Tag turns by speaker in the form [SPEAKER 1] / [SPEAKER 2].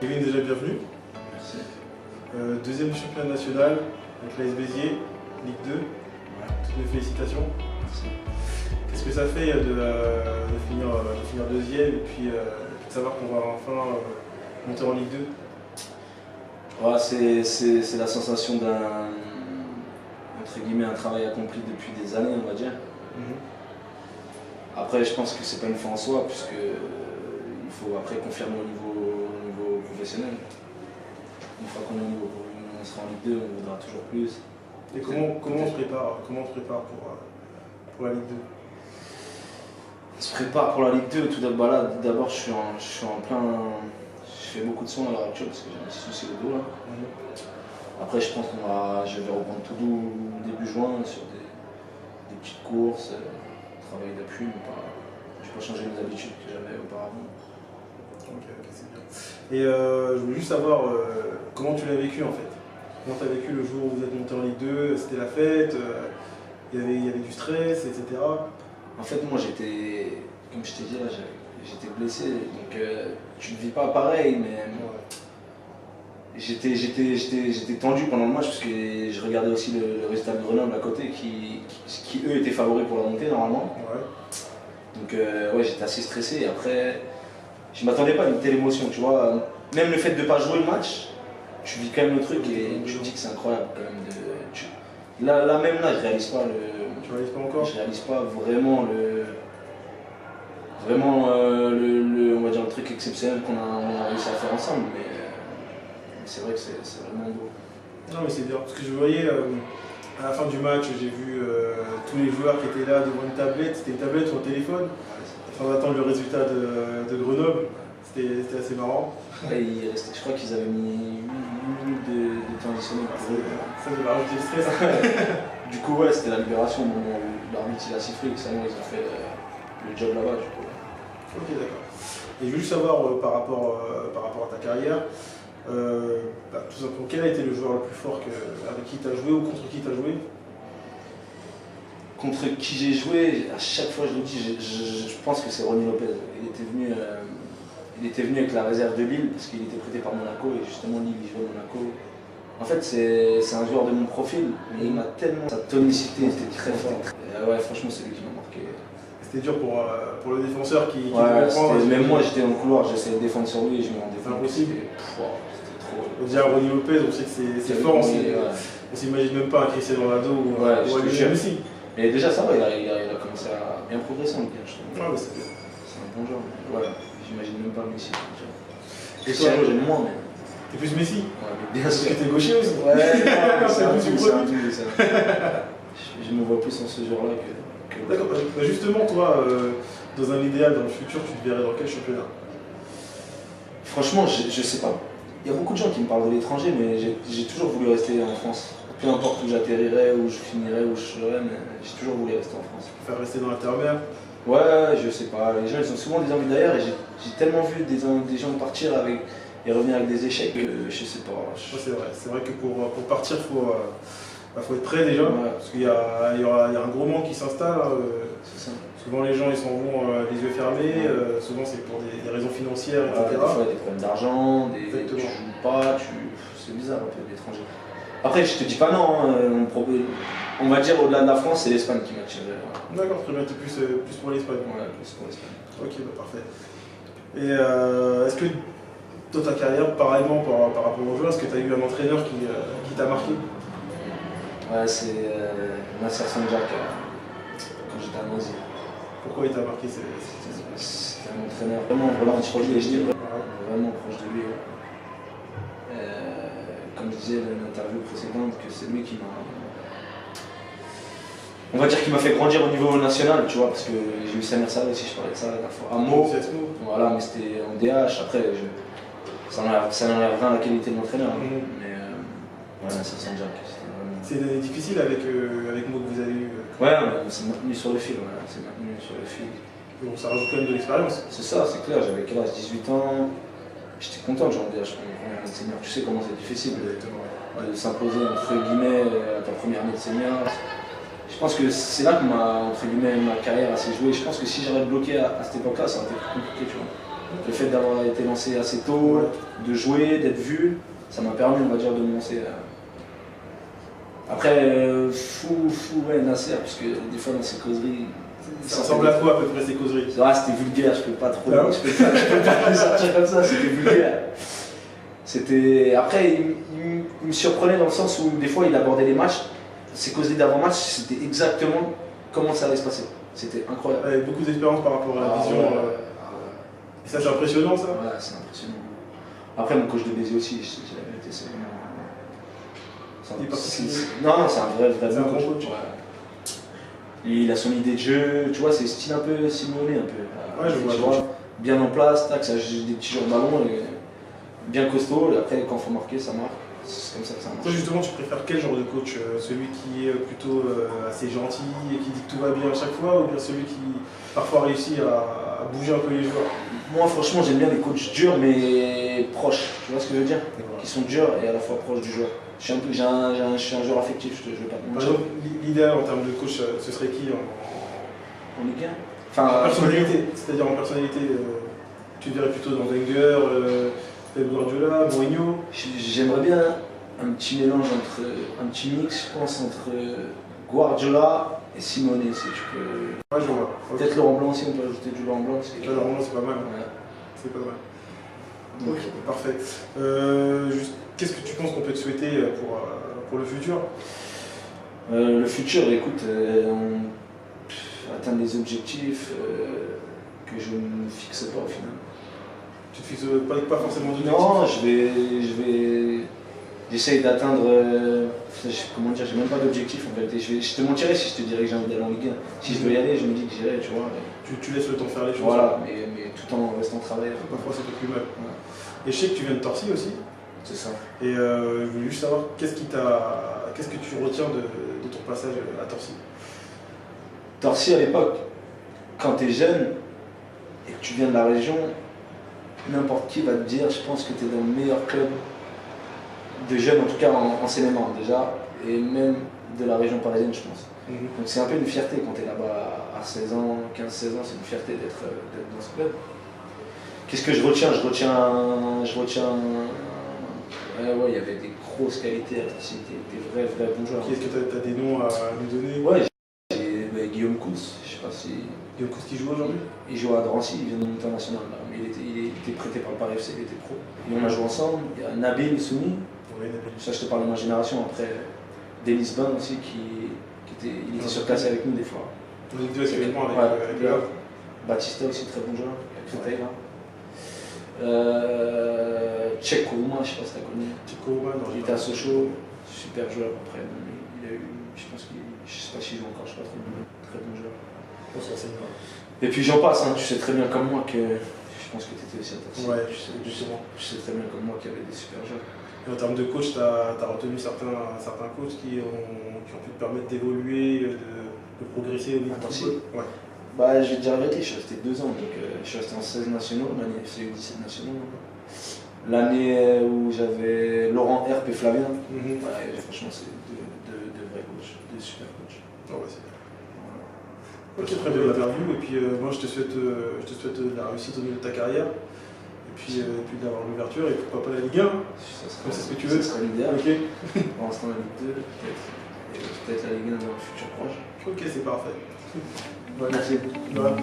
[SPEAKER 1] Kevin, déjà bienvenue.
[SPEAKER 2] Merci.
[SPEAKER 1] Deuxième championnat national avec l'AS Béziers, Ligue 2.
[SPEAKER 2] Ouais.
[SPEAKER 1] Toutes mes félicitations.
[SPEAKER 2] Merci.
[SPEAKER 1] Qu'est-ce que ça fait de finir deuxième et puis de savoir qu'on va enfin monter en Ligue 2?
[SPEAKER 2] Ouais, c'est la sensation d'un, entre guillemets, un travail accompli depuis des années, on va dire. Après, je pense que c'est pas une fin en soi, puisque il faut après confirmer au niveau professionnel. Une fois qu'on est au niveau, on sera en Ligue 2, on voudra toujours plus.
[SPEAKER 1] Et comment on se prépare pour la Ligue 2?
[SPEAKER 2] On se prépare pour la Ligue 2, tout d'abord, je suis en plein. Je fais beaucoup de soins à l'heure actuelle parce que j'ai un petit souci au dos là. Après, je pense je vais reprendre tout doux début juin sur des petites courses, travail d'appui, mais je vais pas changer mes habitudes que j'avais auparavant.
[SPEAKER 1] Ok, c'est bien. Et je voulais juste savoir comment tu l'as vécu en fait. Comment tu as vécu le jour où vous êtes monté en Ligue 2? C'était la fête, il y avait du stress, etc.
[SPEAKER 2] En fait, moi j'étais, comme je t'ai dit là, j'étais blessé, donc tu ne vis pas pareil, mais j'étais tendu pendant le match parce que je regardais aussi le résultat de Grenoble à côté qui eux étaient favoris pour la montée normalement.
[SPEAKER 1] Ouais.
[SPEAKER 2] Donc ouais, j'étais assez stressé et après je m'attendais pas à une telle émotion, tu vois. Même le fait de ne pas jouer le match, tu vis quand même le truc et tu te dis que c'est incroyable quand même. Même là, je réalise pas
[SPEAKER 1] Tu réalises pas encore?
[SPEAKER 2] Je réalise pas vraiment on va dire le truc exceptionnel qu'on a réussi à faire ensemble, mais c'est vrai que c'est vraiment beau.
[SPEAKER 1] Non mais c'est bien, parce que je voyais à la fin du match, j'ai vu tous les joueurs qui étaient là devant une tablette, c'était une tablette ou un téléphone, afin d'attendre le résultat de Grenoble. C'était assez marrant.
[SPEAKER 2] Ouais, je crois qu'ils avaient mis 8 minutes de temps additionnel.
[SPEAKER 1] Ça devait rajouter le stress.
[SPEAKER 2] Du coup, ouais, c'était la libération au moment où l'arbitre a sifflé, que ça, ils ont fait le job là-bas. Du coup.
[SPEAKER 1] Ok, d'accord. Et je veux juste savoir par rapport à ta carrière, tout simplement, quel a été le joueur le plus fort avec qui tu as joué ou contre qui tu as joué?
[SPEAKER 2] Contre qui j'ai joué, à chaque fois je le dis, je pense que c'est Ronny Lopez. Il était venu avec la réserve de Lille parce qu'il était prêté par Monaco et justement Lille il jouait à Monaco. En fait c'est un joueur de mon profil, mais il m'a tellement. Sa tonicité était très forte. Ouais, franchement c'est lui qui m'a marqué.
[SPEAKER 1] C'était dur pour le défenseur qui
[SPEAKER 2] même moi j'étais dans le couloir, j'essayais de défendre sur lui et je me rendais compte.
[SPEAKER 1] Impossible.
[SPEAKER 2] C'était trop.
[SPEAKER 1] Déjà Ronny Lopez, on sait que c'est fort, on s'imagine même pas un Cristiano Ronaldo ou un Messi.
[SPEAKER 2] Mais déjà ça va, il a commencé à bien progresser en Ligue 1, je trouve.
[SPEAKER 1] Ouais, c'est bien.
[SPEAKER 2] C'est un bon joueur. Voilà, j'imagine même pas Messi.
[SPEAKER 1] Et toi,
[SPEAKER 2] j'aime moins, mais.
[SPEAKER 1] T'es plus Messi?
[SPEAKER 2] Ouais, mais bien
[SPEAKER 1] Parce
[SPEAKER 2] sûr.
[SPEAKER 1] que t'es gaucher aussi.
[SPEAKER 2] Ouais, c'est un
[SPEAKER 1] plus
[SPEAKER 2] tout, c'est un tout, ça. Je me vois plus en ce genre-là que.
[SPEAKER 1] D'accord. Justement, toi, dans un idéal, dans le futur, tu te verrais dans quel championnat?
[SPEAKER 2] Franchement, je sais pas. Il y a beaucoup de gens qui me parlent de l'étranger, mais j'ai toujours voulu rester en France. Peu importe où j'atterrirais, où je finirais, où je serais, mais j'ai toujours voulu rester en France.
[SPEAKER 1] Faire rester dans l'intermédiaire?
[SPEAKER 2] Ouais, je sais pas. Les gens, ils ont souvent des envies d'ailleurs, et j'ai tellement vu des gens partir et revenir avec des échecs que je sais pas.
[SPEAKER 1] Ouais, c'est vrai que pour partir, faut être prêt déjà,
[SPEAKER 2] Ouais.
[SPEAKER 1] parce qu'il y a un gros manque qui s'installe.
[SPEAKER 2] C'est ça.
[SPEAKER 1] Souvent les gens ils s'en vont les yeux fermés, souvent c'est pour des raisons financières, etc.
[SPEAKER 2] Des fois, il y a des problèmes d'argent, tu
[SPEAKER 1] Exactement.
[SPEAKER 2] joues pas, c'est bizarre un peu l'étranger. Après, je te dis pas non, hein, on va dire au-delà de la France, c'est l'Espagne qui m'attire.
[SPEAKER 1] D'accord, très bien, tu es plus pour l'Espagne.
[SPEAKER 2] Ouais, plus pour l'Espagne.
[SPEAKER 1] Ok, bah parfait. Et est-ce que dans ta carrière, pareillement par rapport aux joueurs, est-ce que tu as eu un entraîneur qui t'a marqué?
[SPEAKER 2] Ouais, c'est Nasser Sanjak quand j'étais à Noisy.
[SPEAKER 1] Pourquoi il t'a marqué?
[SPEAKER 2] C'était un entraîneur vraiment proche de lui et j'étais vraiment proche de lui. Comme je disais dans l'interview précédente, que c'est lui qui m'a. On va dire qu'il m'a fait grandir au niveau national, tu vois, parce que j'ai eu Samir Saleh aussi, je parlais de ça la dernière fois. À Meaux, voilà, mais c'était en DH, après, ça n'enlève rien à la qualité de l'entraîneur. Mais voilà, ça sent Jack.
[SPEAKER 1] C'est difficile avec Meaux que vous avez eu.
[SPEAKER 2] Ouais, on s'est maintenu sur le fil, c'est maintenu sur le fil.
[SPEAKER 1] Bon, ça rajoute quand même de l'expérience.
[SPEAKER 2] C'est ça, c'est clair, j'avais quel âge, 18 ans, j'étais content de jouer en DH pour mon premier année de senior. Tu sais comment c'est difficile de s'imposer entre guillemets à ta première année de senior. Je pense que c'est là que ma carrière a s'est jouée. Je pense que si j'aurais bloqué à cette époque-là, ça aurait été plus compliqué, tu vois. Le fait d'avoir été lancé assez tôt, de jouer, d'être vu, ça m'a permis, on va dire, de me lancer. Après, ouais, Nasser, parce que des fois dans ces causeries.
[SPEAKER 1] Ça ressemble à quoi à peu près ces causeries?
[SPEAKER 2] C'est vrai, c'était vulgaire, je peux pas trop. Je peux pas sortir comme ça, c'était vulgaire. Après, il me surprenait dans le sens où des fois il abordait les matchs. Ces causeries d'avant-match, c'était exactement comment ça allait se passer. C'était incroyable.
[SPEAKER 1] Avec beaucoup d'expérience par rapport à la vision. Et ça, c'est impressionnant, ça?
[SPEAKER 2] Ouais, c'est impressionnant. Après, mon coach de Béziers aussi, je te dis la vérité, c'est vraiment. Non, c'est un vrai bon coach. Ouais. Il a son idée de jeu, tu vois, c'est style un peu Simone, un peu.
[SPEAKER 1] Ouais, je vois.
[SPEAKER 2] Bien en place, tac, ça joue des petits jours de ballon, bien costaud, et après, quand il faut marquer, ça marque. C'est comme ça que ça marche.
[SPEAKER 1] Toi, justement, tu préfères quel genre de coach? Celui qui est plutôt assez gentil et qui dit que tout va bien à chaque fois, ou bien celui qui parfois réussit à bouger un peu les joueurs?
[SPEAKER 2] Moi, franchement, j'aime bien les coachs durs mais proches. Tu vois ce que je veux dire? Qui sont durs et à la fois proches du joueur. Je suis un joueur affectif, je vais pas te mentir.
[SPEAKER 1] Par exemple, l'idéal en termes de coach, ce serait qui en
[SPEAKER 2] Ligue 1?
[SPEAKER 1] Enfin, en personnalité, c'est-à-dire en personnalité, tu verrais plutôt dans Wenger, Pep Guardiola, Mourinho?
[SPEAKER 2] J'aimerais bien un petit mélange un petit mix, je pense, entre Guardiola et Simone, si tu peux.
[SPEAKER 1] Ouais, je vois.
[SPEAKER 2] Peut-être Laurent Blanc aussi, on peut ajouter du Laurent Blanc.
[SPEAKER 1] Laurent Blanc, c'est pas mal.
[SPEAKER 2] Ouais.
[SPEAKER 1] C'est pas mal. Ok, parfait. Qu'est-ce que tu penses qu'on peut te souhaiter pour le futur?
[SPEAKER 2] Le futur, écoute, atteindre des objectifs que je ne me fixe pas au final.
[SPEAKER 1] Tu te fixes pas forcément d'objectifs?
[SPEAKER 2] Non, j'essaye d'atteindre. Comment dire, j'ai même pas d'objectif en vérité. Je te mentirais si je te dirais que j'ai envie d'aller en Ligue 1. Si je veux y aller, je me dis que j'irai, tu vois.
[SPEAKER 1] Tu laisses le temps faire les choses.
[SPEAKER 2] Voilà, mais tout en restant travailleur.
[SPEAKER 1] Parfois c'est pas plus mal. Ouais. Et je sais que tu viens de Torcy aussi.
[SPEAKER 2] C'est ça.
[SPEAKER 1] Et je voulais juste savoir qu'est-ce que tu retiens de ton passage à Torcy?
[SPEAKER 2] Torcy à l'époque, quand tu es jeune et que tu viens de la région, n'importe qui va te dire, je pense que tu es dans le meilleur club de jeunes, en tout cas en Seine-et-Marne déjà, et même de la région parisienne, je pense. Donc c'est un peu une fierté quand tu es là-bas à 16 ans, 15-16 ans, c'est une fierté d'être dans ce club. Qu'est-ce que je retiens? Ouais, il y avait des grosses qualités à Torcy, des vrais bons joueurs.
[SPEAKER 1] Est-ce que tu as des noms à nous donner?
[SPEAKER 2] Ouais, j'ai Guillaume Kous, je sais pas si.
[SPEAKER 1] Guillaume Kous qui joue aujourd'hui?
[SPEAKER 2] Il joue à Drancy, il vient de monter en national là, mais il était prêté par le Paris FC, il était pro. Et on a joué ensemble, il y a Nabil Souni, ça je te parle de ma génération, après Denis Ban aussi il était surclassé avec nous des fois.
[SPEAKER 1] On est deux actuellement avec le Havre.
[SPEAKER 2] Batista aussi, très bon joueur, avec Créteil là. Tchèque Kourouma, je sais pas si tu as connu.
[SPEAKER 1] Tchèque Kourouma, non.
[SPEAKER 2] Il était à Sochaux, super joueur après. Il a eu, je pense qu'il, je sais pas s'il joue encore, je sais pas trop, très bon joueur. Et puis j'en passe, hein, tu sais très bien comme moi que. Je pense que tu étais aussi à Torcy.
[SPEAKER 1] Ouais, justement.
[SPEAKER 2] Tu sais très bien comme moi qu'il y avait des super joueurs.
[SPEAKER 1] Et en termes de coach, tu as retenu certains coachs qui ont pu te permettre d'évoluer, de progresser au niveau
[SPEAKER 2] à Torcy.
[SPEAKER 1] Ouais.
[SPEAKER 2] Bah, je vais te dire la vérité, je suis resté 2 ans, donc je suis resté en 16 nationaux, l'année FC 17 nationaux. L'année où j'avais Laurent Herp et Flavien, ouais, franchement, c'est de vrais coachs, de super coachs.
[SPEAKER 1] Oh, ouais, c'est bien. Ok, très belle interview. Et puis moi, je te souhaite de la réussite au niveau de ta carrière. Et puis d'avoir l'ouverture et pourquoi pas la Ligue 1. Comme c'est ce que tu veux.
[SPEAKER 2] Ça serait l'idéal.
[SPEAKER 1] Ok.
[SPEAKER 2] Pour l'instant, la Ligue 2, peut-être. Et peut-être la Ligue 1 dans le futur proche.
[SPEAKER 1] Ok, c'est parfait.
[SPEAKER 2] Merci.
[SPEAKER 1] Voilà.